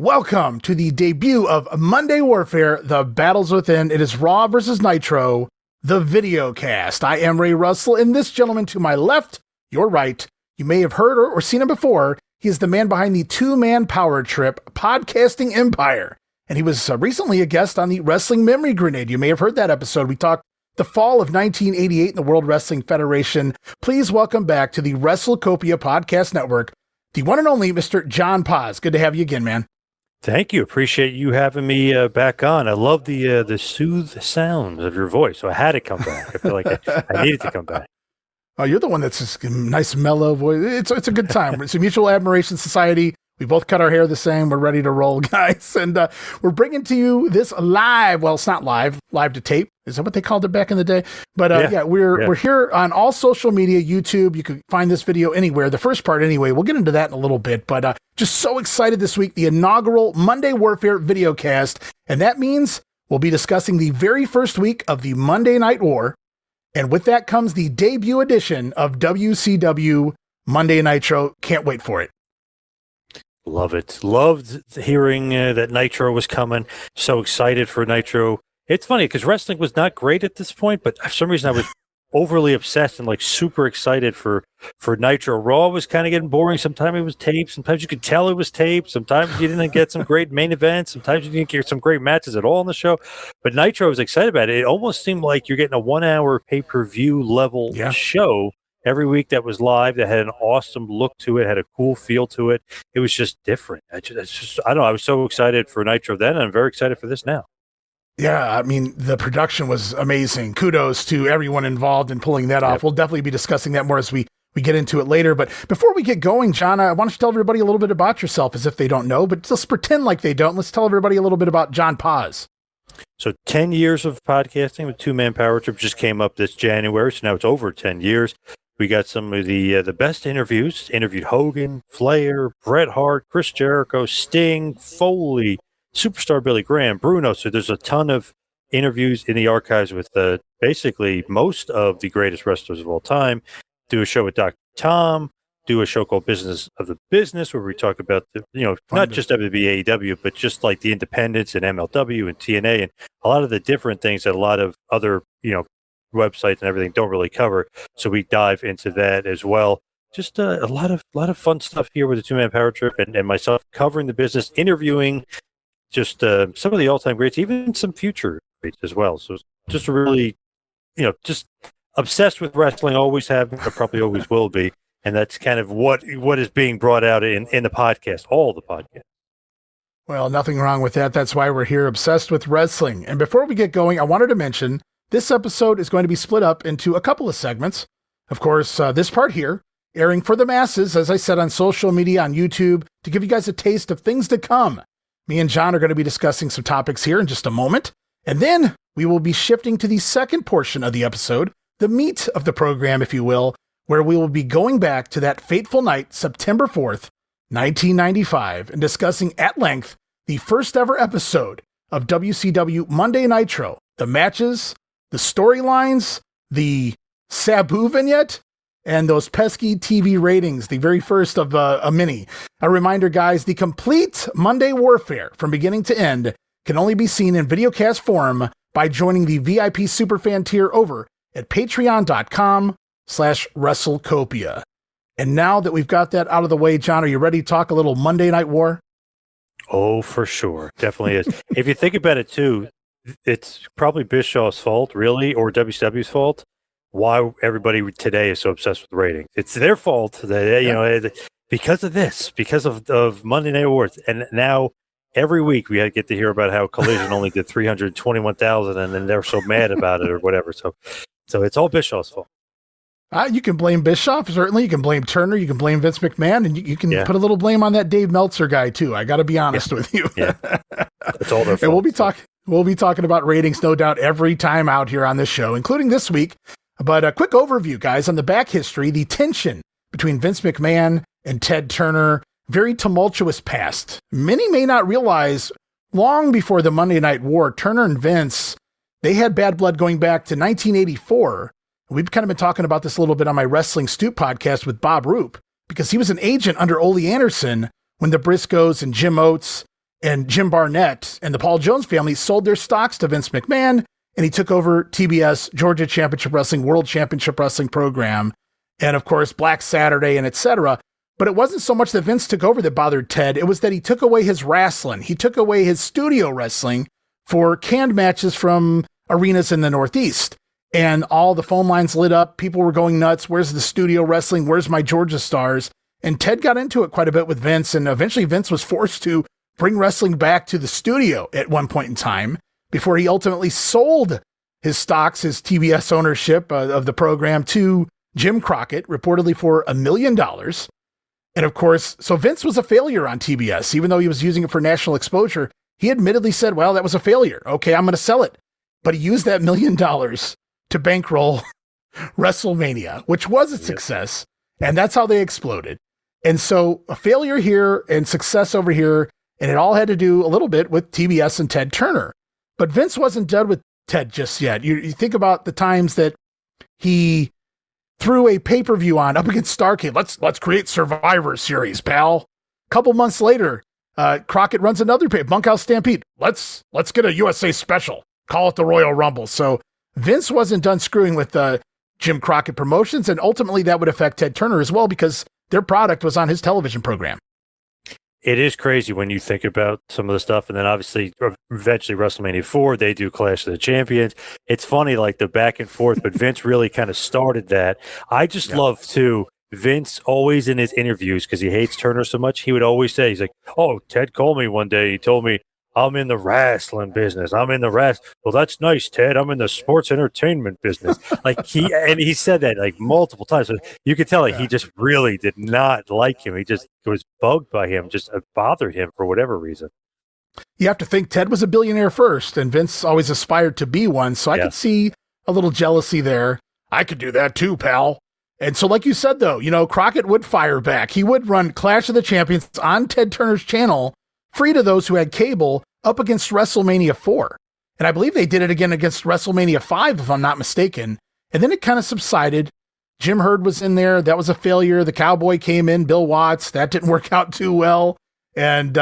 Welcome to the debut of Monday Warfare, The Battles Within. It is Raw versus Nitro, the video cast. I am Ray Russell, and this gentleman to my left, your right, you may have heard or seen him before. He is the man behind the two-man power trip podcasting empire. And he was recently a guest on the Wrestling Memory Grenade. You may have heard that episode. We talked the fall of 1988 in the World Wrestling Federation. Please welcome back to the WrestleCopia Podcast Network, the one and only Mr. John Paz. Good to have you again, man. Thank you. Appreciate you having me back on. I love the soothed sounds of your voice, so I had to come back. I feel like I needed to come back. Oh, you're the one that's just a nice, mellow voice. It's a good time. It's a mutual admiration society. We both cut our hair the same. We're ready to roll, guys. And we're bringing to you this live. Well, it's not live to tape. Is that what they called it back in the day? But we're here on all social media, YouTube. You can find this video anywhere. The first part anyway. We'll get into that in a little bit. But just so excited this week, the inaugural Monday Warfare videocast. And that means we'll be discussing the very first week of the Monday Night War. And with that comes the debut edition of WCW Monday Nitro. Can't wait for it. Love it. Loved hearing that Nitro was coming. So excited for Nitro. It's funny because wrestling was not great at this point, but for some reason I was overly obsessed and like super excited for Nitro. Raw was kind of getting boring. Sometimes it was taped. Sometimes you could tell it was taped. Sometimes you didn't get some great main events. Sometimes you didn't get some great matches at all on the show. But Nitro, I was excited about it. It almost seemed like you're getting a 1 hour pay-per-view level show every week that was live, that had an awesome look to it, had a cool feel to it. It was just different. I don't know. I was so excited for Nitro then, and I'm very excited for this now. Yeah, I mean, the production was amazing. Kudos to everyone involved in pulling that off. We'll definitely be discussing that more as we get into it later. But before we get going, John, I want you to tell everybody a little bit about yourself, as if they don't know, but let's pretend like they don't. Let's tell everybody a little bit about John Paz. So 10 years of podcasting with Two-Man Power Trip just came up this January, so now it's over 10 years. We got some of the best interviews. Interviewed Hogan, Flair, Bret Hart, Chris Jericho, Sting, Foley, Superstar Billy Graham, Bruno. So there's a ton of interviews in the archives with basically most of the greatest wrestlers of all time. Do a show with Dr. Tom. Do a show called Business of the Business, where we talk about not just WWE, AEW, but just like the independents and MLW and TNA and a lot of the different things that a lot of other websites and everything don't really cover. So we dive into that as well. Just a lot of fun stuff here with the Two-Man Power Trip and myself covering the business, interviewing just some of the all-time greats, even some future greats as well. So just really, just obsessed with wrestling, always have been, but probably always will be. And that's kind of what is being brought out in the podcast, all the podcasts. Well, nothing wrong with that. That's why we're here, obsessed with wrestling. And before we get going, I wanted to mention this episode is going to be split up into a couple of segments. Of course, this part here, airing for the masses, as I said, on social media, on YouTube, to give you guys a taste of things to come. Me and John are going to be discussing some topics here in just a moment. And then we will be shifting to the second portion of the episode, the meat of the program, if you will, where we will be going back to that fateful night, September 4th, 1995, and discussing at length the first ever episode of WCW Monday Nitro, the matches, the storylines, the Sabu vignette, and those pesky TV ratings, the very first of a mini. A reminder, guys, the complete Monday Warfare from beginning to end can only be seen in videocast form by joining the VIP Superfan tier over at patreon.com/WrestleCopia. And now that we've got that out of the way, John, are you ready to talk a little Monday Night War? Oh, for sure. Definitely is. If you think about it, too, it's probably Bischoff's fault, really, or WCW's fault, why everybody today is so obsessed with ratings. It's their fault that, because of this, because of Monday Night Wars. And now every week we get to hear about how Collision only did 321,000 and then they're so mad about it or whatever. So it's all Bischoff's fault. You can blame Bischoff, certainly. You can blame Turner. You can blame Vince McMahon. And you can put a little blame on that Dave Meltzer guy, too. I got to be honest with you. Yeah. It's all their fault. And we'll be talking about ratings, no doubt, every time out here on this show, including this week. But a quick overview, guys, on the back history, the tension between Vince McMahon and Ted Turner, very tumultuous past. Many may not realize, long before the Monday Night War, Turner and Vince, they had bad blood going back to 1984. We've kind of been talking about this a little bit on my Wrestling Stoop podcast with Bob Roop, because he was an agent under Ole Anderson when the Briscoes and Jim Oates and Jim Barnett and the Paul Jones family sold their stocks to Vince McMahon, and he took over TBS, Georgia Championship Wrestling, World Championship Wrestling program, and of course, Black Saturday and etc. But it wasn't so much that Vince took over that bothered Ted. It was that he took away his wrestling. He took away his studio wrestling for canned matches from arenas in the Northeast. And all the phone lines lit up. People were going nuts. Where's the studio wrestling? Where's my Georgia stars? And Ted got into it quite a bit with Vince. And eventually Vince was forced to bring wrestling back to the studio at one point in time before he ultimately sold his stocks, his TBS ownership of the program to Jim Crockett, reportedly for $1 million. And of course, so Vince was a failure on TBS, even though he was using it for national exposure. He admittedly said, well, that was a failure. Okay, I'm going to sell it. But he used that $1 million to bankroll WrestleMania, which was a success. And that's how they exploded. And so a failure here and success over here. And it all had to do a little bit with TBS and Ted Turner. But Vince wasn't done with Ted just yet. You think about the times that he threw a pay-per-view on up against Starrcade. Let's create Survivor Series, pal. A couple months later, Crockett runs another Bunkhouse Stampede. Let's get a USA special. Call it the Royal Rumble. So Vince wasn't done screwing with Jim Crockett Promotions, and ultimately that would affect Ted Turner as well because their product was on his television program. It is crazy when you think about some of the stuff, and then obviously eventually WrestleMania 4, they do Clash of the Champions. It's funny, like the back and forth, but Vince really kind of started that. I just love, too, Vince always in his interviews, because he hates Turner so much, he would always say, he's like, oh, Ted called me one day. He told me, I'm in the wrestling business. I'm in the Well, that's nice, Ted. I'm in the sports entertainment business. Like he said that like multiple times. So you could tell like he just really did not like him. He just was bugged by him, just bothered him for whatever reason. You have to think Ted was a billionaire first, and Vince always aspired to be one. So I could see a little jealousy there. I could do that too, pal. And so, like you said, though, Crockett would fire back. He would run Clash of the Champions on Ted Turner's channel, free to those who had cable, up against WrestleMania 4. And I believe they did it again against WrestleMania 5, if I'm not mistaken. And then it kind of subsided. Jim Herd was in there. That was a failure. The Cowboy came in, Bill Watts. That didn't work out too well. And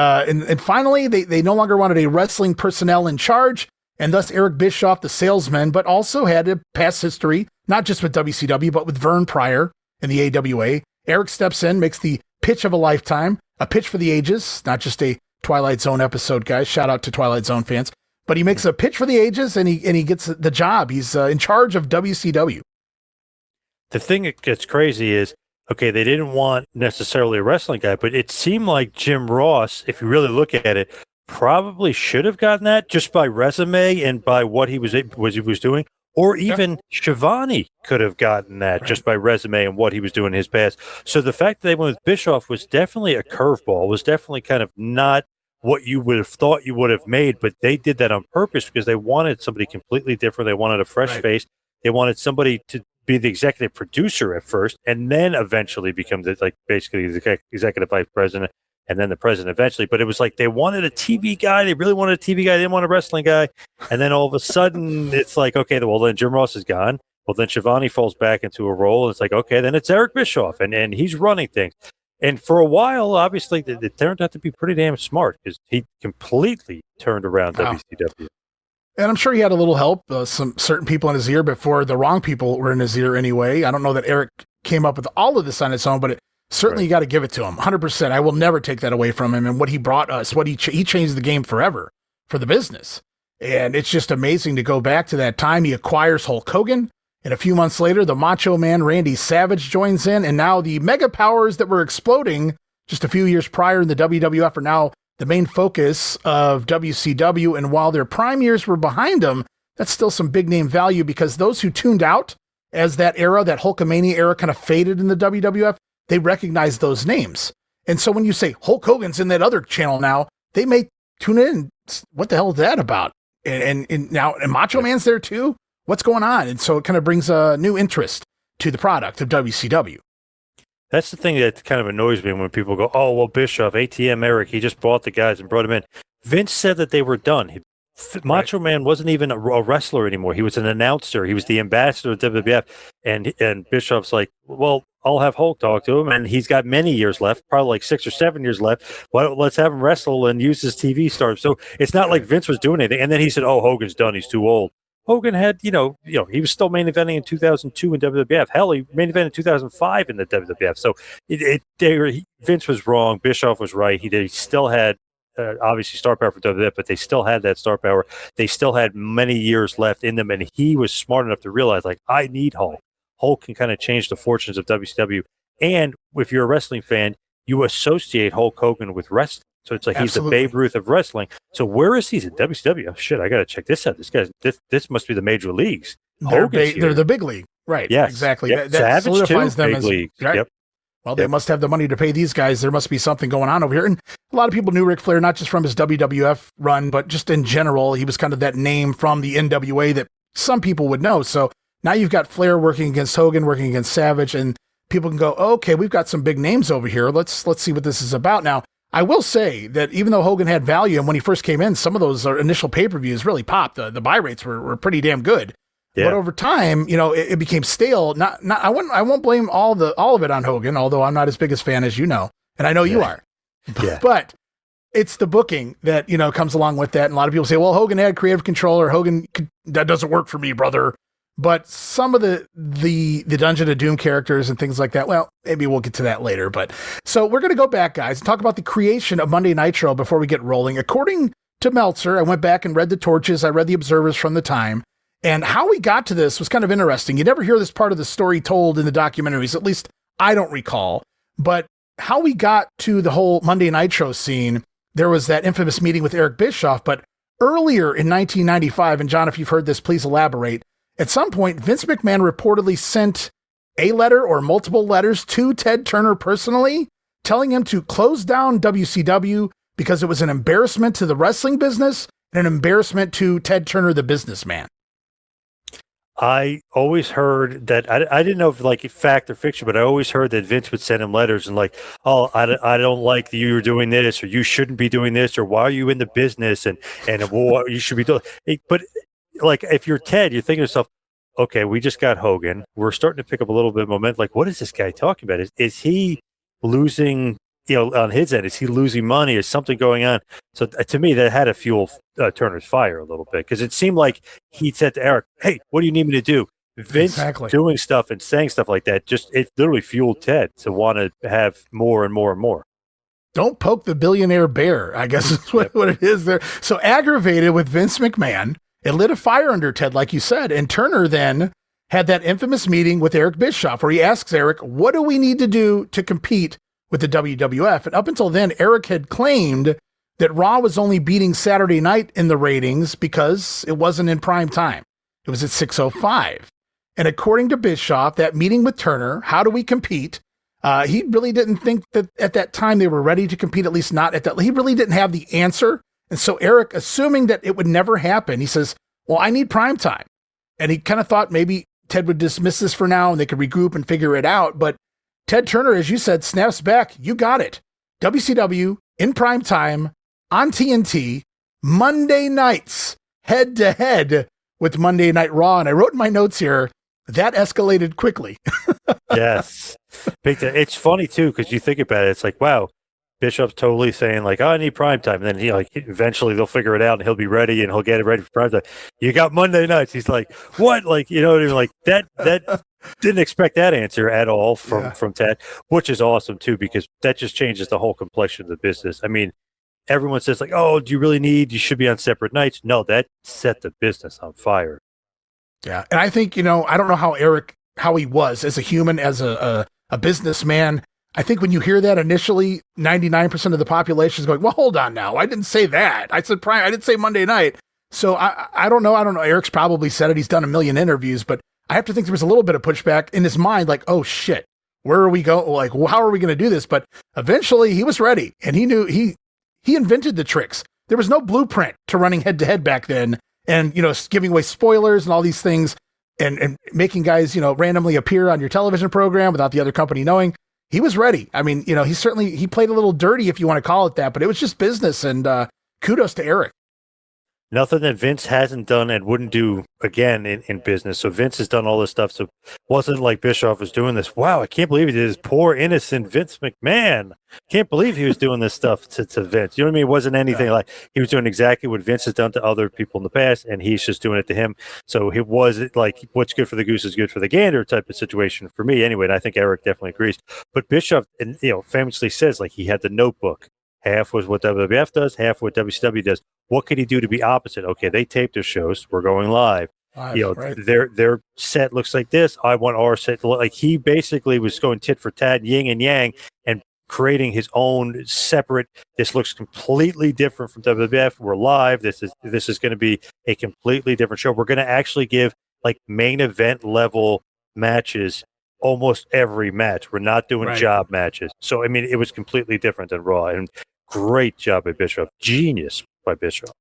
finally, they no longer wanted a wrestling personnel in charge, and thus Eric Bischoff, the salesman, but also had a past history, not just with WCW, but with Vern Pryor in the AWA. Eric steps in, makes the pitch of a lifetime, a pitch for the ages, not just a Twilight Zone episode, guys. Shout out to Twilight Zone fans. But he makes a pitch for the ages, and he gets the job. He's in charge of WCW. The thing that gets crazy is, okay, they didn't want necessarily a wrestling guy, but it seemed like Jim Ross, if you really look at it, probably should have gotten that just by resume and by what he was doing. Or even Shivani could have gotten that just by resume and what he was doing in his past. So the fact that they went with Bischoff was definitely a curveball, was definitely kind of not what you would have thought you would have made, but they did that on purpose because they wanted somebody completely different. They wanted a fresh face. They wanted somebody to be the executive producer at first and then eventually become basically the executive vice president and then the president eventually. But it was like they wanted a TV guy. They really wanted a TV guy. They didn't want a wrestling guy. And then all of a sudden, it's like, okay, well, then Jim Ross is gone. Well, then Shivani falls back into a role. And it's like, okay, then it's Eric Bischoff, and he's running things. And for a while, obviously, it turned out to be pretty damn smart because he completely turned around WCW. And I'm sure he had a little help, some certain people in his ear before the wrong people were in his ear anyway. I don't know that Eric came up with all of this on his own, but certainly you got to give it to him 100%. I will never take that away from him. And what he brought us, he changed the game forever for the business. And it's just amazing to go back to that time. He acquires Hulk Hogan. And a few months later, the Macho Man Randy Savage joins in. And now the mega powers that were exploding just a few years prior in the WWF are now the main focus of WCW. And while their prime years were behind them, that's still some big name value because those who tuned out as that era, that Hulkamania era kind of faded in the WWF, they recognize those names. And so when you say Hulk Hogan's in that other channel now, they may tune in. What the hell is that about? And now Macho Man's there too. What's going on? And so it kind of brings a new interest to the product of WCW. That's the thing that kind of annoys me when people go, oh, well, Bischoff, ATM Eric, he just bought the guys and brought them in. Vince said that they were done. Macho Man wasn't even a wrestler anymore. He was an announcer. He was the ambassador of WWF. And Bischoff's like, well, I'll have Hulk talk to him, and he's got many years left, probably like 6 or 7 years left. Let's have him wrestle and use his TV star. So it's not like Vince was doing anything. And then he said, "Oh, Hogan's done. He's too old." Hogan had, he was still main eventing in 2002 in WWF. Hell, he main evented in 2005 in the WWF. So Vince was wrong. Bischoff was right. He still had obviously star power for WWF, but they still had that star power. They still had many years left in them, and he was smart enough to realize, like, I need Hulk. Hulk can kind of change the fortunes of WCW. And if you're a wrestling fan, you associate Hulk Hogan with wrestling. So it's like Absolutely. He's the Babe Ruth of wrestling. So where is he in WCW? Oh, shit, I got to check this out. This must be the major leagues. They're the big league. Right. Yes. Exactly. Yep. That solidifies them big as leagues. Right? Yep. Well, they must have the money to pay these guys. There must be something going on over here. And a lot of people knew Ric Flair, not just from his WWF run, but just in general. He was kind of that name from the NWA that some people would know. So now you've got Flair working against Hogan, working against Savage, and people can go, okay, we've got some big names over here. Let's see what this is about. Now, I will say that even though Hogan had value, and when he first came in, some of those initial pay-per-views really popped. The buy rates were pretty damn good. Yeah. But over time, it became stale. I won't blame all of it on Hogan, although I'm not as big a fan as you know, and I know you are. Yeah. But it's the booking that comes along with that, and a lot of people say, "Well, Hogan had creative control, or that doesn't work for me, brother." But some of the Dungeon of Doom characters and things like that, well, maybe we'll get to that later. But so we're going to go back, guys, and talk about the creation of Monday Nitro before we get rolling. According to Meltzer, I went back and read the torches. I read the observers from the time. And how we got to this was kind of interesting. You never hear this part of the story told in the documentaries, at least I don't recall. But how we got to the whole Monday Nitro scene, there was that infamous meeting with Eric Bischoff. But earlier in 1995, and John, if you've heard this, please elaborate. At some point, Vince McMahon reportedly sent a letter or multiple letters to Ted Turner personally, telling him to close down WCW because it was an embarrassment to the wrestling business and an embarrassment to Ted Turner, the businessman. I always heard that, I didn't know if like fact or fiction, but I always heard that Vince would send him letters and like, oh, I don't like that you're doing this, or you shouldn't be doing this, or why are you in the business, and what you should be doing. But like, if you're Ted, you're thinking to yourself, okay, we just got Hogan. We're starting to pick up a little bit of momentum. Like, what is this guy talking about? Is he losing, on his end? Is he losing money? Is something going on? So to me, that had to fuel Turner's fire a little bit, because it seemed like he said to Eric, hey, what do you need me to do? Vince doing stuff and saying stuff like that, it literally fueled Ted to want to have more and more and more. Don't poke the billionaire bear, I guess is what it is there. So aggravated with Vince McMahon, it lit a fire under Ted, like you said. And Turner then had that infamous meeting with Eric Bischoff where he asks Eric, what do we need to do to compete with the WWF? And up until then, Eric had claimed that Raw was only beating Saturday Night in the ratings because it wasn't in prime time. It was at 6:05. And according to Bischoff, that meeting with Turner, how do we compete? He really didn't think that at that time they were ready to compete, at least not at that. He really didn't have the answer. And so Eric, assuming that it would never happen, he says, well, I need prime time. And he kind of thought maybe Ted would dismiss this for now and they could regroup and figure it out. But Ted Turner, as you said, snaps back. You got it. WCW in prime time on TNT, Monday nights, head to head with Monday Night Raw. And I wrote in my notes here, that escalated quickly. Yes. It's funny too, because you think about it, it's like, wow, Bishop's totally saying like, oh, I need prime time. And then eventually they'll figure it out and he'll be ready and he'll get it ready for prime time. You got Monday nights. He's like, what? Like, like that didn't expect that answer at all from Ted, which is awesome too, because that just changes the whole complexion of the business. I mean, everyone says like, oh, do you should be on separate nights? No, that set the business on fire. Yeah. And I think, I don't know how he was as a human, as a businessman. I think when you hear that initially, 99% of the population is going, well, hold on now. I didn't say that. I said prime. I didn't say Monday night. So I don't know. Eric's probably said it. He's done a million interviews, but I have to think there was a little bit of pushback in his mind. Like, oh shit, where are we going? Like, well, how are we going to do this? But eventually he was ready and he knew he invented the tricks. There was no blueprint to running head to head back then. And, giving away spoilers and all these things and making guys, randomly appear on your television program without the other company knowing. He was ready. I mean, he played a little dirty, if you want to call it that, but it was just business, and kudos to Eric. nothing that Vince hasn't done and wouldn't do again in business. So Vince has done all this stuff. So it wasn't like Bischoff was doing this. Wow, I can't believe he did this. Poor innocent Vince McMahon. Can't believe he was doing this stuff to Vince. You know what I mean? It wasn't anything like he was doing exactly what Vince has done to other people in the past, and he's just doing it to him. So it was like what's good for the goose is good for the gander type of situation for me anyway. And I think Eric definitely agrees. But Bischoff, and famously says like he had the notebook. Half was what WWF does, half what WCW does. What could he do to be opposite? Okay, they taped their shows. We're going live. Right. Their set looks like this. I want our set to look like. He basically was going tit for tat, yin and yang, and creating his own separate. This looks completely different from WWF. We're live. This is going to be a completely different show. We're going to actually give like main event level matches almost every match. We're not doing job matches. So I mean, it was completely different than Raw. And great job by Bischoff. Genius by Bischoff.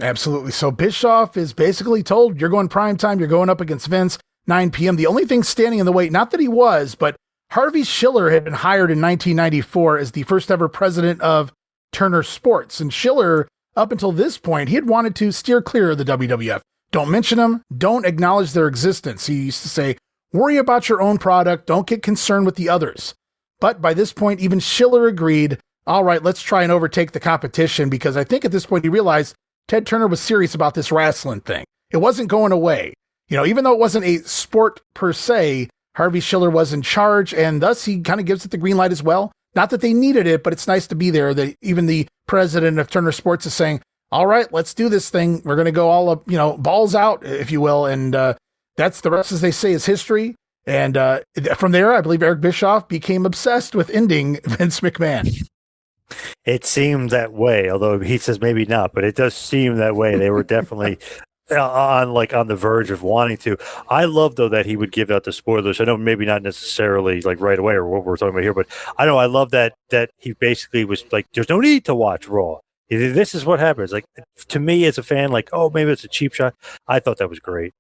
Absolutely. So Bischoff is basically told, you're going prime time, you're going up against Vince, 9 p.m. The only thing standing in the way, not that he was, but Harvey Schiller had been hired in 1994 as the first ever president of Turner Sports. And Schiller, up until this point, he had wanted to steer clear of the WWF. Don't mention them, don't acknowledge their existence. He used to say, worry about your own product, don't get concerned with the others. But by this point, even Schiller agreed, all right, let's try and overtake the competition, because I think at this point he realized Ted Turner was serious about this wrestling thing. It wasn't going away. Even though it wasn't a sport per se, Harvey Schiller was in charge, and thus he kind of gives it the green light as well. Not that they needed it, but it's nice to be there. That even the president of Turner Sports is saying, all right, let's do this thing. We're going to go all up, balls out, if you will. And that's the rest, as they say, is history. And from there, I believe Eric Bischoff became obsessed with ending Vince McMahon. It seemed that way, although he says maybe not, but it does seem that way. They were definitely on the verge of wanting to. I love though that he would give out the spoilers. I know maybe not necessarily like right away or what we're talking about here, but I love that he basically was like, there's no need to watch Raw. This is what happens. Like to me as a fan, like, oh, maybe it's a cheap shot. I thought that was great.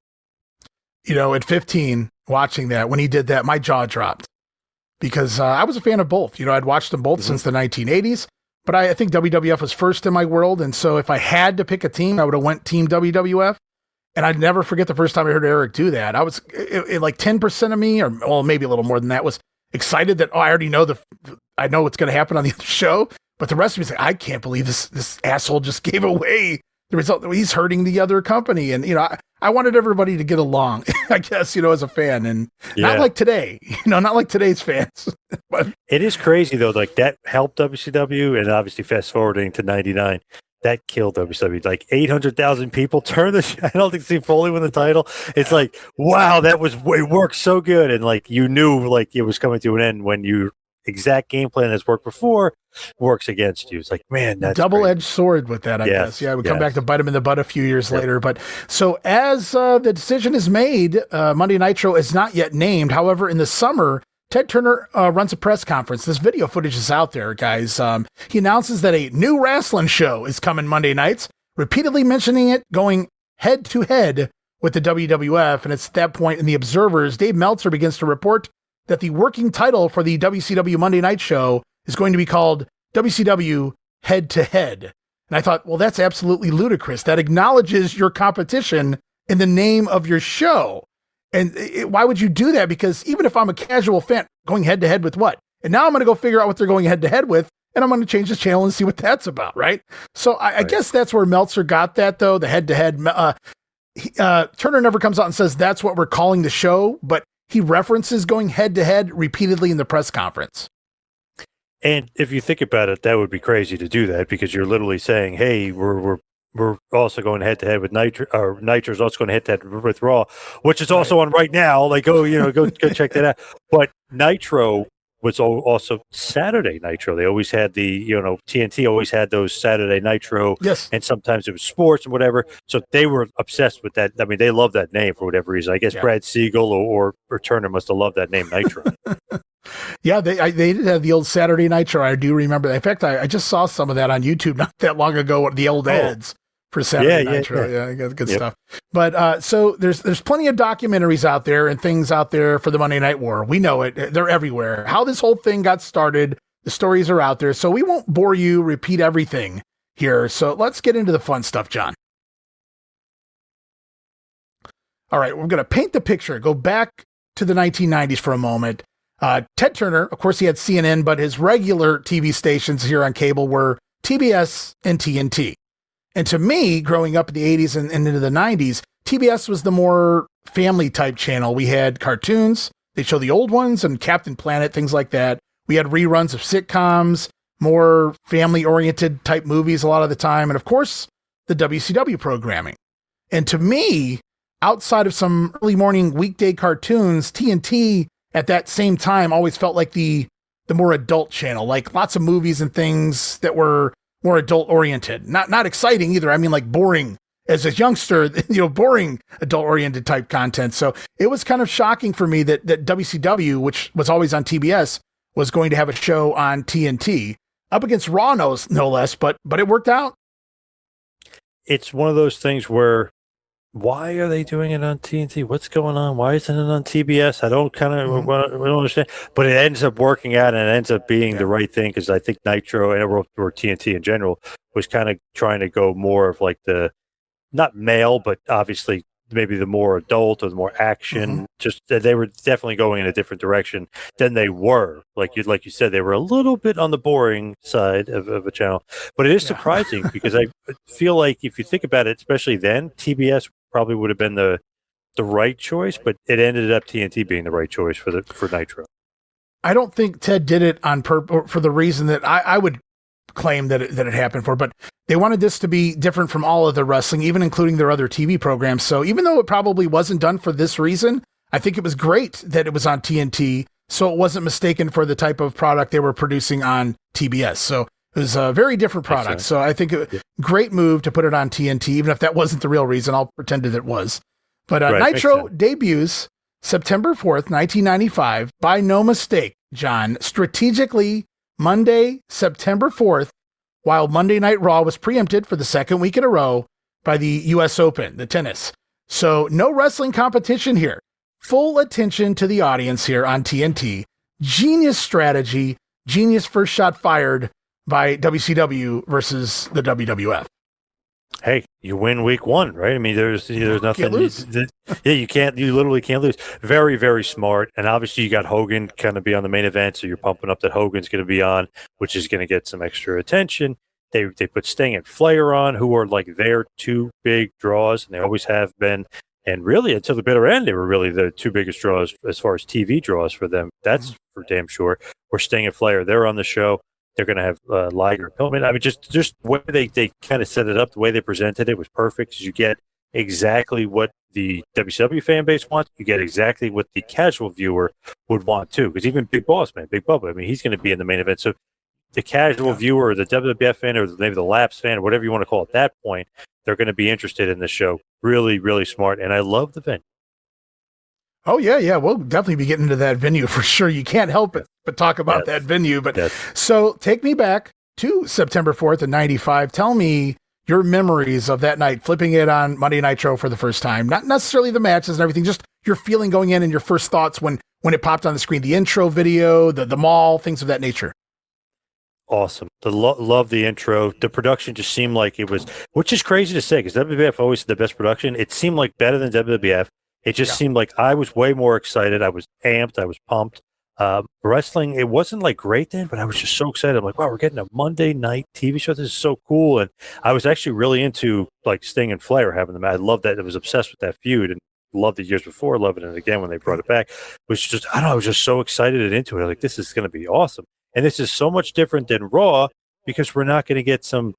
At 15, watching that, when he did that, my jaw dropped. Because I was a fan of both. I'd watched them both since the 1980s, but I think WWF was first in my world. And so if I had to pick a team, I would have went Team WWF. And I'd never forget the first time I heard Eric do that. I was like 10% of me, or well, maybe a little more than that, was excited that, I already know I know what's going to happen on the other show. But the rest of me is like, I can't believe this asshole just gave away the result. He's hurting the other company. And, I wanted everybody to get along, I guess, as a fan, and not like today, not like today's fans. But it is crazy though. Like that helped WCW, and obviously fast forwarding to 99, that killed WCW. Like 800,000 people turned the channel to see Foley win the title. It's like, wow, it worked so good. And like, you knew like it was coming to an end when your exact game plan that's worked before works against you. It's like, man, that's double-edged sword with that, I guess. Yeah, we come back to bite him in the butt a few years later. But so as the decision is made, Monday Nitro is not yet named. However, in the summer, Ted Turner runs a press conference. This video footage is out there, guys. He announces that a new wrestling show is coming Monday nights, repeatedly mentioning it going head-to-head with the WWF. And it's at that point in the Observers, Dave Meltzer begins to report that the working title for the WCW Monday Night Show is going to be called WCW Head to Head. And I thought, well, that's absolutely ludicrous. That acknowledges your competition in the name of your show. And why would you do that? Because even if I'm a casual fan, going head to head with what? And now I'm going to go figure out what they're going head to head with, and I'm going to change the channel and see what that's about, right? So I guess that's where Meltzer got that, though, the head to head. Turner never comes out and says that's what we're calling the show, but he references going head to head repeatedly in the press conference. And if you think about it, that would be crazy to do that, because you're literally saying, hey, we're also going head to head with Nitro, or Nitro's also going to hit that with Raw, which is also on right now. Like, go check that out. But Nitro was also Saturday Nitro. They always had TNT always had those Saturday Nitro. Yes. And sometimes it was sports and whatever. So they were obsessed with that. I mean, they love that name for whatever reason. I guess Brad Siegel or Turner must have loved that name, Nitro. Yeah, they did have the old Saturday Nitro. I do remember that. In fact, I just saw some of that on YouTube not that long ago, the old ads for Saturday Nitro. Yeah, good stuff. But so there's plenty of documentaries out there and things out there for the Monday Night War. We know it. They're everywhere. How this whole thing got started, the stories are out there. So we won't bore you, repeat everything here. So let's get into the fun stuff, John. All right, we're going to paint the picture. Go back to the 1990s for a moment. Ted Turner, of course, he had CNN, but his regular TV stations here on cable were TBS and TNT. And to me, growing up in the 80s and into the 90s, TBS was the more family type channel. We had cartoons. They show the old ones and Captain Planet, things like that. We had reruns of sitcoms, more family oriented type movies a lot of the time. And of course, the WCW programming. And to me, outside of some early morning weekday cartoons, TNT at that same time always felt like the more adult channel, like lots of movies and things that were more adult oriented. Not exciting either. I mean, like boring as a youngster, boring adult oriented type content. So it was kind of shocking for me that WCW, which was always on TBS, was going to have a show on TNT up against Raw, no less, but it worked out. It's one of those things where, why are they doing it on TNT? What's going on? Why isn't it on TBS? I don't understand. But it ends up working out, and it ends up being the right thing, because I think Nitro or TNT in general was kind of trying to go more of like the, not male, but obviously maybe the more adult or the more action. Just they were definitely going in a different direction than they were. Like you said, they were a little bit on the boring side of a channel. But it is surprising because I feel like if you think about it, especially then, TBS probably would have been the right choice, but it ended up TNT being the right choice for Nitro. I don't think Ted did it on purpose for the reason that I would claim that it happened for, but they wanted this to be different from all of the wrestling, even including their other TV programs. So even though it probably wasn't done for this reason, I think it was great that it was on TNT, so it wasn't mistaken for the type of product they were producing on TBS. So it was a very different product. So I think great move to put it on TNT, even if that wasn't the real reason. I'll pretend that it was. But Nitro debuts September 4th, 1995, by no mistake, John, strategically Monday, September 4th, while Monday Night Raw was preempted for the second week in a row by the US Open, the tennis. So no wrestling competition here. Full attention to the audience here on TNT. Genius strategy, genius first shot fired by WCW versus the WWF. Hey, you win week one, right? I mean, there's nothing. Can't lose. You literally can't lose. Very, very smart. And obviously you got Hogan kind of be on the main event, so you're pumping up that Hogan's going to be on, which is going to get some extra attention. They put Sting and Flair on, who are like their two big draws, and they always have been. And really, until the bitter end, they were really the two biggest draws as far as TV draws for them. That's for damn sure. Where Sting and Flair, they're on the show. They're going to have Liger and Pillman. I mean, just the way they kind of set it up, the way they presented it was perfect. You get exactly what the WCW fan base wants. You get exactly what the casual viewer would want too. Because even Big Boss Man, Big Bubba, I mean, he's going to be in the main event. So the casual viewer, or the WWF fan, or maybe the lapsed fan, or whatever you want to call it at that point, they're going to be interested in the show. Really, really smart. And I love the venue. Oh, yeah. We'll definitely be getting into that venue for sure. You can't help it but talk about that venue. But so take me back to September 4th of 95. Tell me your memories of that night, flipping it on Monday Nitro for the first time. Not necessarily the matches and everything, just your feeling going in and your first thoughts when it popped on the screen, the intro video, the mall, things of that nature. Awesome. Love the intro. The production just seemed like it was, which is crazy to say because WWF always had the best production. It seemed like better than WWF. It just seemed like I was way more excited. I was amped. I was pumped. Wrestling, it wasn't like great then, but I was just so excited. I'm like, wow, we're getting a Monday night TV show. This is so cool. And I was actually really into like Sting and Flair having them. I loved that. I was obsessed with that feud and loved it years before, loving it again when they brought it back. It was just, I don't know, I was just so excited and into it. Like, this is going to be awesome. And this is so much different than Raw because we're not going to get some,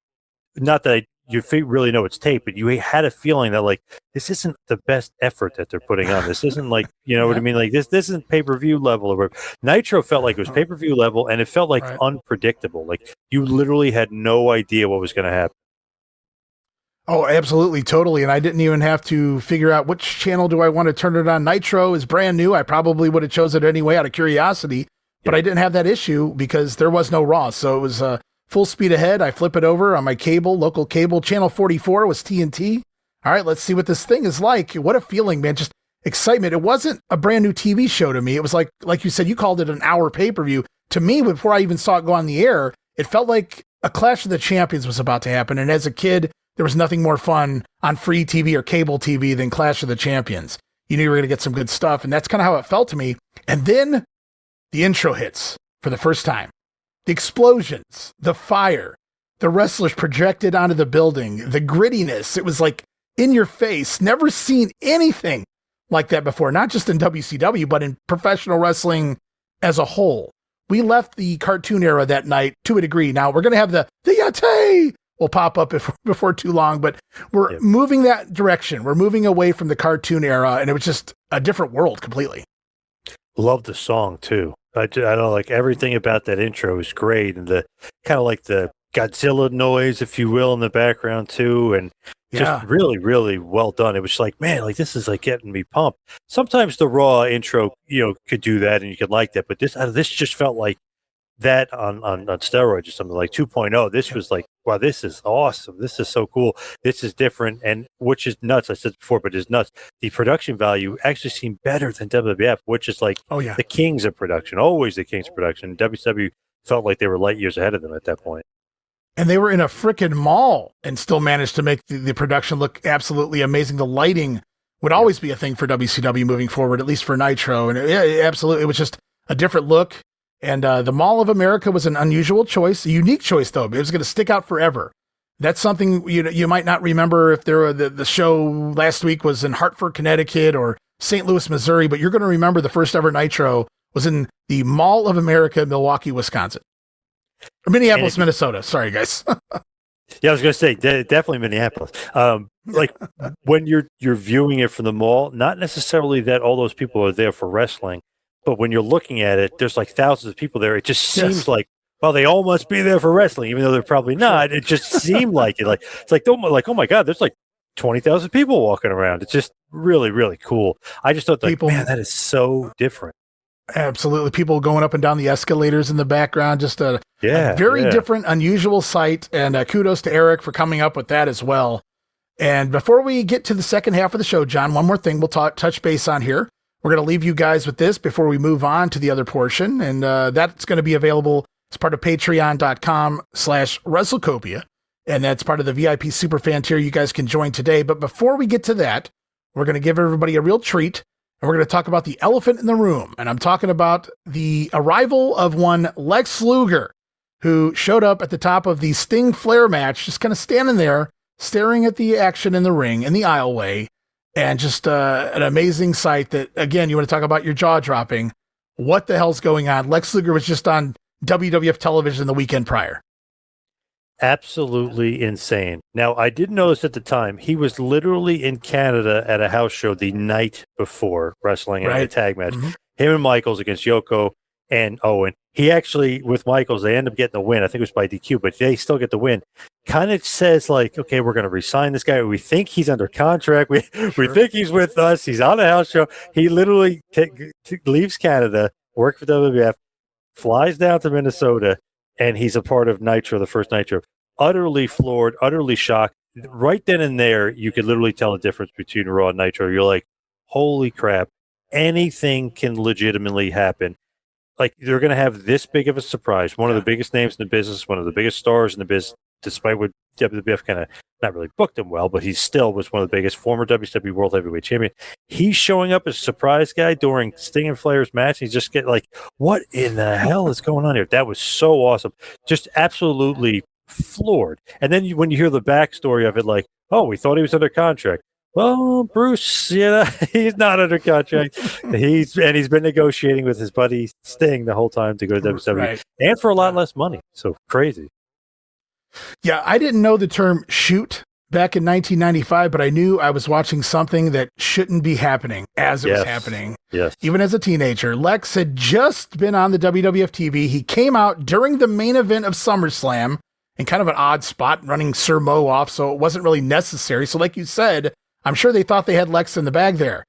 not that you really know it's tape, but you had a feeling that like this isn't the best effort that they're putting on. This isn't like, you know what I mean? Like this isn't pay-per-view level or whatever. Nitro felt like it was pay-per-view level, and it felt like unpredictable. Like you literally had no idea what was going to happen. Oh, absolutely, totally. And I didn't even have to figure out which channel do I want to turn it on. Nitro is brand new. I probably would have chosen it anyway out of curiosity, but I didn't have that issue because there was no Raw. So it was full speed ahead. I flip it over on my cable, local cable. Channel 44 was TNT. All right, let's see what this thing is like. What a feeling, man. Just excitement. It wasn't a brand new TV show to me. It was like you said, you called it an hour pay-per-view. To me, before I even saw it go on the air, it felt like a Clash of the Champions was about to happen. And as a kid, there was nothing more fun on free TV or cable TV than Clash of the Champions. You knew you were going to get some good stuff, and that's kind of how it felt to me. And then the intro hits for the first time. The explosions, the fire, the wrestlers projected onto the building, the grittiness. It was like in your face. Never seen anything like that before, not just in WCW, but in professional wrestling as a whole. We left the cartoon era that night to a degree. Now we're going to have the Yate will pop up before too long, but we're moving that direction. We're moving away from the cartoon era, and it was just a different world completely. Love the song too. I don't know, like everything about that intro is great, and the kind of like the Godzilla noise, if you will, in the background too, and just really, really well done. It was like, man, like this is like getting me pumped. Sometimes the Raw intro, could do that, and you could like that, but this just felt like that on steroids or something, like 2.0. This was like, wow, this is awesome. This is so cool. This is different, and which is nuts. I said before, but it's nuts. The production value actually seemed better than WWF, which is like the kings of production, always the kings of production. WCW felt like they were light years ahead of them at that point. And they were in a freaking mall and still managed to make the production look absolutely amazing. The lighting would always be a thing for WCW moving forward, at least for Nitro. And absolutely, it was just a different look. And the Mall of America was an unusual choice, a unique choice, though. It was going to stick out forever. That's something you might not remember if the show last week was in Hartford, Connecticut, or St. Louis, Missouri, but you're going to remember the first ever Nitro was in the Mall of America, Milwaukee, Wisconsin. Or Minneapolis, Minnesota. Sorry, guys. Yeah, I was going to say definitely Minneapolis. Like when you're viewing it from the mall, not necessarily that all those people are there for wrestling, but when you're looking at it, there's like thousands of people there. It just seems like, well, they all must be there for wrestling, even though they're probably not. It just seemed like it. Like it's like, oh my God, there's like 20,000 people walking around. It's just really, really cool. I just thought, man, that is so different. Absolutely. People going up and down the escalators in the background, just a very different, unusual sight. And kudos to Eric for coming up with that as well. And before we get to the second half of the show, John, one more thing we'll touch base on here. We're going to leave you guys with this before we move on to the other portion. And that's going to be available as part of patreon.com/WrestleCopia. And that's part of the VIP Superfan tier you guys can join today. But before we get to that, we're going to give everybody a real treat. And we're going to talk about the elephant in the room. And I'm talking about the arrival of one Lex Luger, who showed up at the top of the Sting Flair match, just kind of standing there, staring at the action in the ring, in the aisleway. And just an amazing sight that, again, you want to talk about your jaw dropping. What the hell's going on? Lex Luger was just on WWF television the weekend prior. Absolutely insane. Now, I didn't notice at the time, he was literally in Canada at a house show the night before wrestling in a tag match. Mm-hmm. Him and Michaels against Yoko and Owen. He actually, with Michaels, they end up getting the win. I think it was by DQ, but they still get the win. Kind of says like, okay, we're going to re-sign this guy. We think he's under contract. We think he's with us. He's on a house show. He literally leaves Canada, works for WWF, flies down to Minnesota, and he's a part of Nitro, the first Nitro. Utterly floored, utterly shocked. Right then and there, you could literally tell the difference between Raw and Nitro. You're like, holy crap, anything can legitimately happen. Like, they're going to have this big of a surprise. One of the biggest names in the business, one of the biggest stars in the business, despite what WWF kind of not really booked him well, but he still was one of the biggest, former WCW World Heavyweight Champion. He's showing up as a surprise guy during Sting and Flair's match. He's just getting like, what in the hell is going on here? That was so awesome. Just absolutely floored. And then when you hear the backstory of it, like, oh, we thought he was under contract. Well, Bruce, he's not under contract. He's been negotiating with his buddy Sting the whole time to go to WWE and for a lot less money. So crazy. Yeah, I didn't know the term shoot back in 1995, but I knew I was watching something that shouldn't be happening as it was happening. Yes. Even as a teenager, Lex had just been on the WWF TV. He came out during the main event of SummerSlam in kind of an odd spot, running Sir Mo off, so it wasn't really necessary. So like you said, I'm sure they thought they had Lex in the bag there.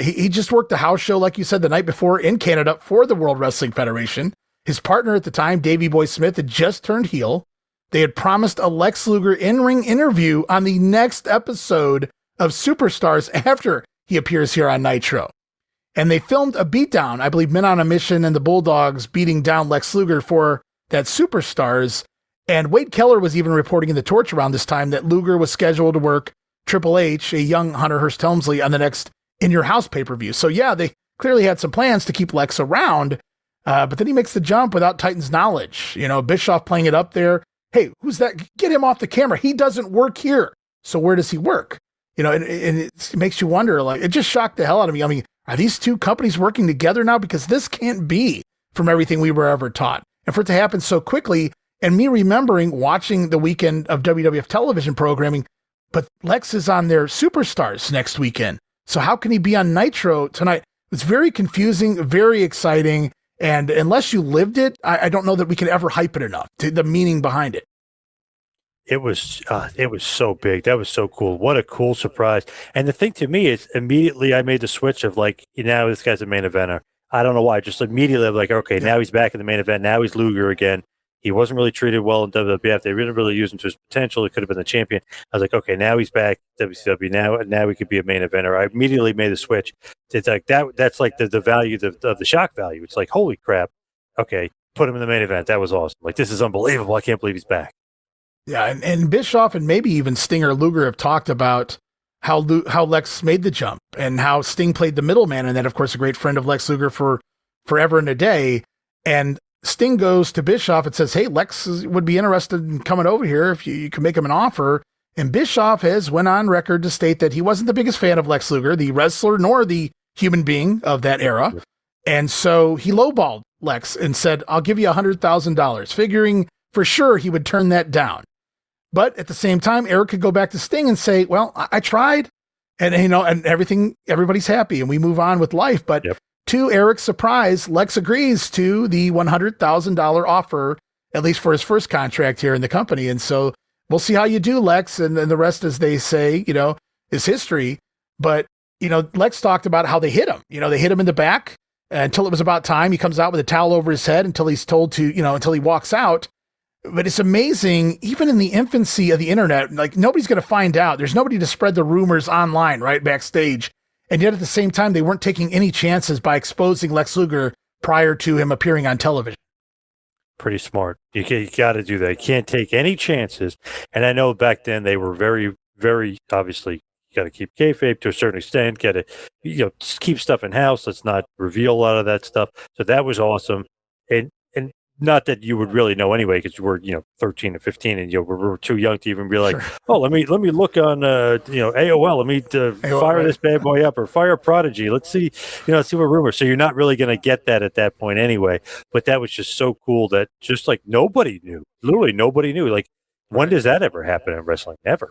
He just worked a house show, like you said, the night before in Canada for the World Wrestling Federation. His partner at the time, Davey Boy Smith, had just turned heel. They had promised a Lex Luger in-ring interview on the next episode of Superstars after he appears here on Nitro. And they filmed a beatdown, I believe Men on a Mission and the Bulldogs beating down Lex Luger for that Superstars. And Wade Keller was even reporting in the Torch around this time that Luger was scheduled to work Triple H, a young Hunter Hearst Helmsley, on the next In Your House pay-per-view. So yeah, they clearly had some plans to keep Lex around, but then he makes the jump without Titan's knowledge. Bischoff playing it up there. Hey, who's that? Get him off the camera. He doesn't work here. So where does he work? And it makes you wonder, like, it just shocked the hell out of me. I mean, are these two companies working together now? Because this can't be from everything we were ever taught. And for it to happen so quickly, and me remembering watching the weekend of WWF television programming, but Lex is on their Superstars next weekend. So how can he be on Nitro tonight? It's very confusing, very exciting. And unless you lived it, I don't know that we can ever hype it enough, to the meaning behind it. It was so big. That was so cool. What a cool surprise. And the thing to me is immediately I made the switch of like, now this guy's a main eventer. I don't know why. Just immediately I'm like, okay, now he's back in the main event. Now he's Luger again. He wasn't really treated well in WWF. They didn't really use him to his potential. He could have been the champion. I was like, okay, now he's back WCW. Now he could be a main eventer. I immediately made the switch. It's like that's like the value of the shock value. It's like, holy crap. Okay, put him in the main event. That was awesome. Like, this is unbelievable. I can't believe he's back. Yeah, and Bischoff and maybe even Stinger Luger have talked about how Lex made the jump and how Sting played the middleman, and that, of course, a great friend of Lex Luger for forever and a day. And Sting goes to Bischoff and says, hey, Lex would be interested in coming over here if you can make him an offer. And Bischoff has went on record to state that he wasn't the biggest fan of Lex Luger, the wrestler, nor the human being of that era. And so he lowballed Lex and said, I'll give you $100,000, figuring for sure he would turn that down. But at the same time, Eric could go back to Sting and say, well, I tried, and and everybody's happy and we move on with life. But to Eric's surprise, Lex agrees to the $100,000 offer, at least for his first contract here in the company. And so we'll see how you do, Lex. And then the rest, as they say, is history. But, Lex talked about how they hit him. They hit him in the back until it was about time. He comes out with a towel over his head until he's told to, until he walks out. But it's amazing, even in the infancy of the internet, like, nobody's going to find out. There's nobody to spread the rumors online, right, backstage. And yet at the same time, they weren't taking any chances by exposing Lex Luger prior to him appearing on television. Pretty smart. You got to do that. You can't take any chances. And I know back then they were very, very, obviously, you got to keep kayfabe to a certain extent, just keep stuff in house. Let's not reveal a lot of that stuff. So that was awesome. And not that you would really know anyway, because you were 13 and 15, and we're too young to even be like, sure. Oh, let me look on AOL. Let me fire this bad boy up, or fire Prodigy. Let's see what rumors. So you're not really going to get that at that point anyway. But that was just so cool that just like nobody knew, literally nobody knew. Like, when does that ever happen in wrestling? Never.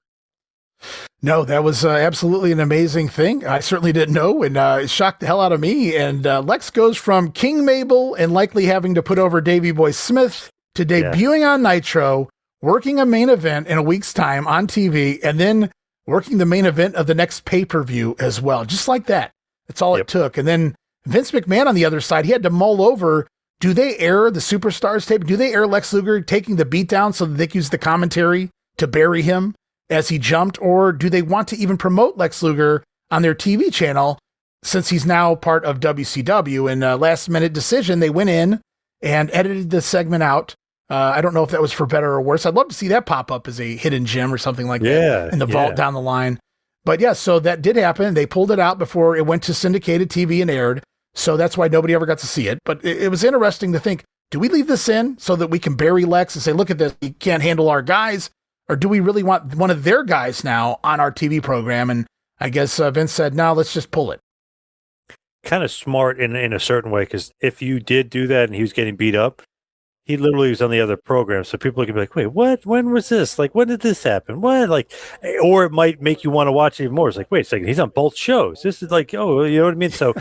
No, that was absolutely an amazing thing. I certainly didn't know, and it shocked the hell out of me. And Lex goes from King Mabel and likely having to put over Davey Boy Smith to debuting on Nitro, working a main event in a week's time on TV, and then working the main event of the next pay-per-view as well. Just like that. That's all it took. And then Vince McMahon on the other side, he had to mull over, do they air the Superstars tape? Do they air Lex Luger taking the beatdown so that they can use the commentary to bury him as he jumped, or do they want to even promote Lex Luger on their TV channel since he's now part of WCW? And last minute decision, they went in and edited the segment out. I don't know if that was for better or worse. I'd love to see that pop up as a hidden gem or something like that in the vault down the line. But so that did happen. They pulled it out before it went to syndicated TV and aired. So that's why nobody ever got to see it. But it was interesting to think, do we leave this in so that we can bury Lex and say, look at this, he can't handle our guys? Or do we really want one of their guys now on our TV program? And I guess Vince said, no, let's just pull it. Kind of smart in a certain way, because if you did do that and he was getting beat up, he literally was on the other program. So people could be like, wait, what? When was this? Like, when did this happen? What? Like, or it might make you want to watch even more. It's like, wait a second, he's on both shows. This is like, oh, you know what I mean? So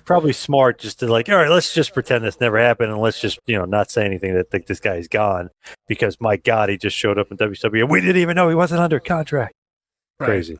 probably smart just to like, all right, let's just pretend this never happened, and let's just, not say anything that this guy is gone, because my God, he just showed up in WCW and we didn't even know he wasn't under contract. Right. Crazy.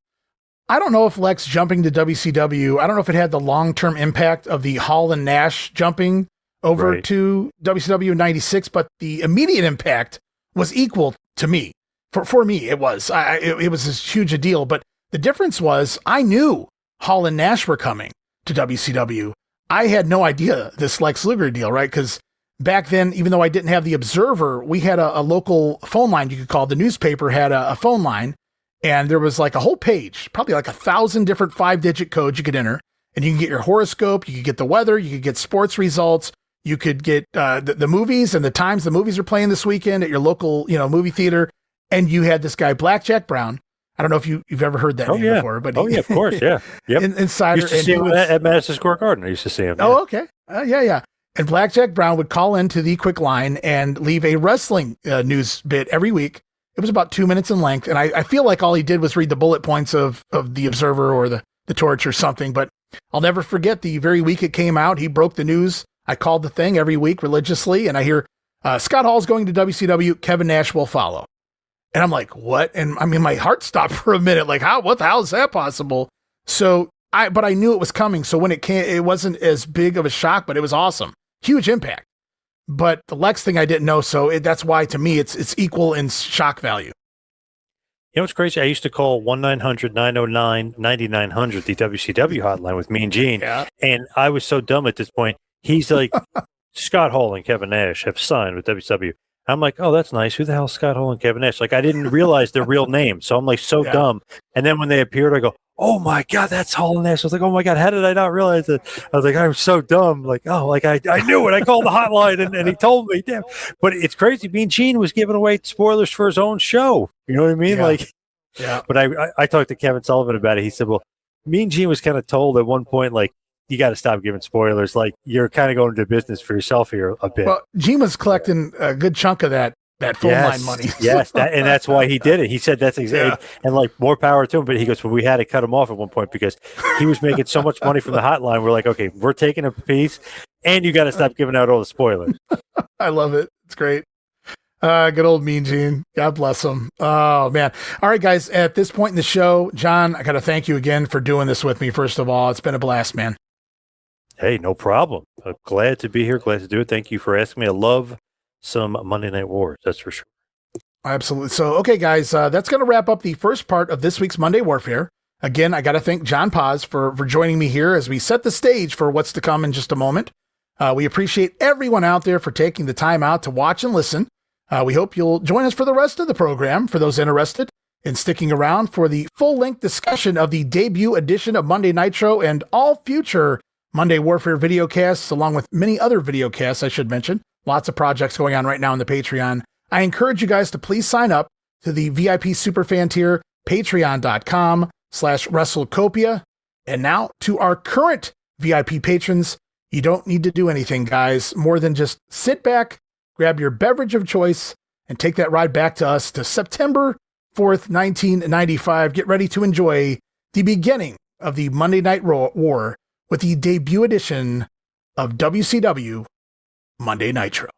I don't know if Lex jumping to WCW, I don't know if it had the long-term impact of the Hall and Nash jumping over to WCW in 96, but the immediate impact was equal to me. For me, it was. It was as huge a deal, but the difference was I knew Hall and Nash were coming to WCW. I had no idea this Lex Luger deal, right? Because back then, even though I didn't have the Observer, we had a local phone line you could call. The newspaper had a phone line, and there was like a whole page, probably like 1,000 different 5-digit codes you could enter, and you can get your horoscope, you could get the weather, you could get sports results, you could get the movies and the times the movies are playing this weekend at your local, movie theater. And you had this guy, Blackjack Brown. I don't know if you've ever heard that name before, but of course, yeah, yep. Insider. Used to see him at Madison Square Garden. I used to see him. Oh, okay, yeah. And Blackjack Brown would call into the quick line and leave a wrestling news bit every week. It was about 2 minutes in length, and I feel like all he did was read the bullet points of the Observer or the Torch or something. But I'll never forget the very week it came out. He broke the news. I called the thing every week religiously, and I hear Scott Hall's going to WCW. Kevin Nash will follow. And I'm like, what? And I mean, my heart stopped for a minute. Like, what the hell is that possible? So but I knew it was coming. So when it came, it wasn't as big of a shock, but it was awesome. Huge impact. But the Lex thing I didn't know. So that's why to me, it's equal in shock value. You know what's crazy? I used to call 1-900-909-9900, the WCW hotline with Mean Gene. Yeah. And I was so dumb at this point. He's like, Scott Hall and Kevin Nash have signed with WCW. I'm like, oh, that's nice. Who the hell is Scott Hall and Kevin Nash? Like, I didn't realize their real names. So I'm like, dumb. And then when they appeared, I go, oh my God, that's Hall and Nash. I was like, oh my God, how did I not realize it? I was like, I'm so dumb. Like, oh, like I knew it. I called the hotline and he told me. Damn. But it's crazy. Mean Gene was giving away spoilers for his own show. You know what I mean? Yeah. Like, yeah. But I talked to Kevin Sullivan about it. He said, well, Mean Gene was kind of told at one point, like, you got to stop giving spoilers. Like, you're kind of going into business for yourself here a bit. Well, Gene was collecting a good chunk of that phone line money. Yes, and that's why he did it. He said that's exactly, and like more power to him. But he goes, well, we had to cut him off at one point because he was making so much money from the hotline. We're like, okay, we're taking a piece, and you got to stop giving out all the spoilers. I love it. It's great. Good old Mean Gene. God bless him. Oh, man. All right, guys, at this point in the show, John, I got to thank you again for doing this with me, first of all. It's been a blast, man. Hey, no problem. I'm glad to be here. Glad to do it. Thank you for asking me. I love some Monday Night Wars. That's for sure. Absolutely. So, okay, guys, that's going to wrap up the first part of this week's Monday Warfare. Again, I got to thank John Paz for joining me here as we set the stage for what's to come in just a moment. We appreciate everyone out there for taking the time out to watch and listen. We hope you'll join us for the rest of the program, for those interested in sticking around for the full-length discussion of the debut edition of Monday Nitro and all future Monday Warfare videocasts, along with many other videocasts, I should mention. Lots of projects going on right now on the Patreon. I encourage you guys to please sign up to the VIP Superfan tier, patreon.com/WrestleCopia. And now to our current VIP patrons, you don't need to do anything, guys, more than just sit back, grab your beverage of choice, and take that ride back to us to September 4th, 1995. Get ready to enjoy the beginning of the Monday Night War with the debut edition of WCW Monday Nitro.